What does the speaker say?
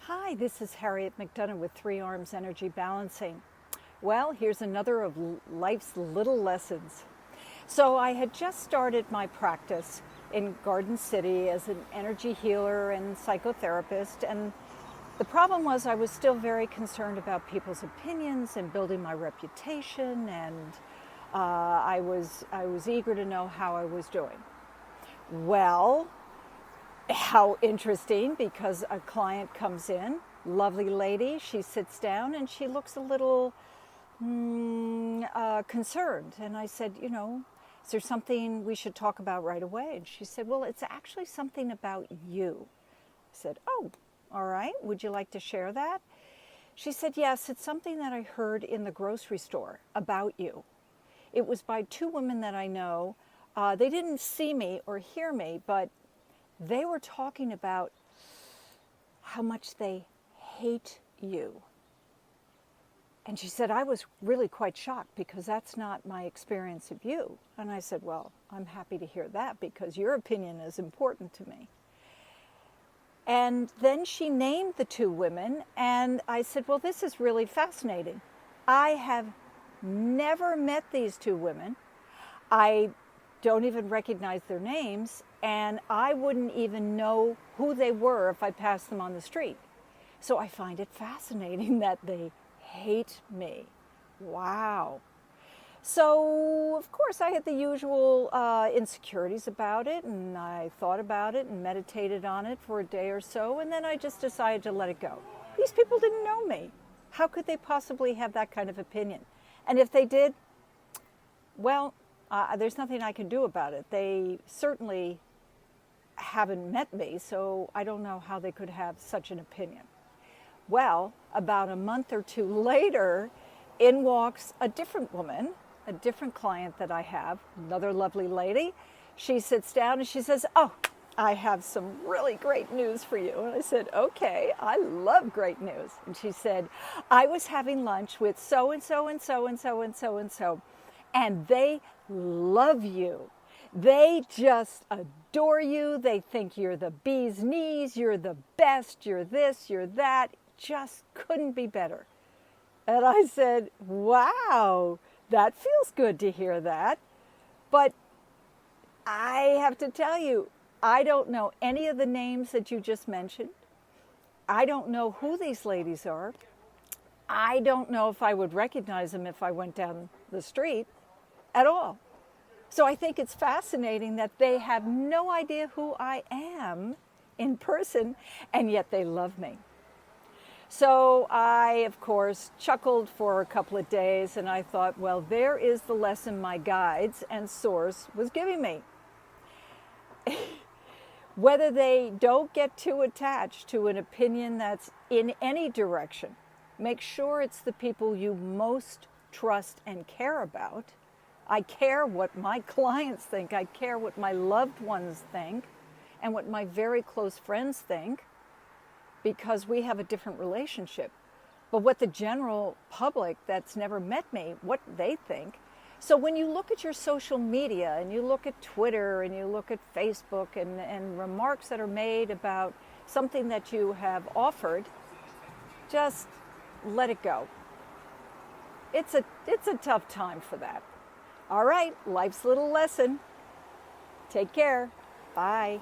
Hi, this is Harriet McDonough with Three Arms Energy Balancing. Well, here's another of life's little lessons. So I had just started my practice in Garden City as an energy healer and psychotherapist, and the problem was I was still very concerned about people's opinions and building my reputation, and I was eager to know how I was doing. Well, how interesting, because a client comes in, lovely lady, she sits down and she looks a little concerned. And I said, is there something we should talk about right away? And she said, well, it's actually something about you. I said, oh, all right, would you like to share that? She said, yes, it's something that I heard in the grocery store about you. It was by two women that I know. They didn't see me or hear me, but they were talking about how much they hate you. And she said, I was really quite shocked because that's not my experience of you. And I said, well, I'm happy to hear that because your opinion is important to me. And then she named the two women, and I said, well, this is really fascinating. I have never met these two women. I don't even recognize their names, and I wouldn't even know who they were if I passed them on the street. So I find it fascinating that they hate me. Wow. So, of course, I had the usual insecurities about it, and I thought about it and meditated on it for a day or so, and then I just decided to let it go. These people didn't know me. How could they possibly have that kind of opinion? And if they did, well, there's nothing I can do about it. They certainly haven't met me, so I don't know how they could have such an opinion. Well, about a month or two later, in walks a different woman, a different client that I have, another lovely lady. She sits down and she says, oh, I have some really great news for you. And I said, okay, I love great news. And she said, I was having lunch with so-and-so and so-and-so and so-and-so, and they love you. They just adore you. They think you're the bee's knees. You're the best. You're this, you're that. Just couldn't be better. And I said, wow, that feels good to hear that. But I have to tell you, I don't know any of the names that you just mentioned. I don't know who these ladies are. I don't know if I would recognize them if I went down the street at all. So I think it's fascinating that they have no idea who I am in person, and yet they love me. So I, of course, chuckled for a couple of days, and I thought, well, there is the lesson my guides and source was giving me. Whether they don't get too attached to an opinion that's in any direction, make sure it's the people you most trust and care about. I care what my clients think. I care what my loved ones think and what my very close friends think, because we have a different relationship. But what the general public that's never met me, what they think. So when you look at your social media and you look at Twitter and you look at Facebook and remarks that are made about something that you have offered, just let it go. It's a tough time for that. All right, life's little lesson. Take care. Bye.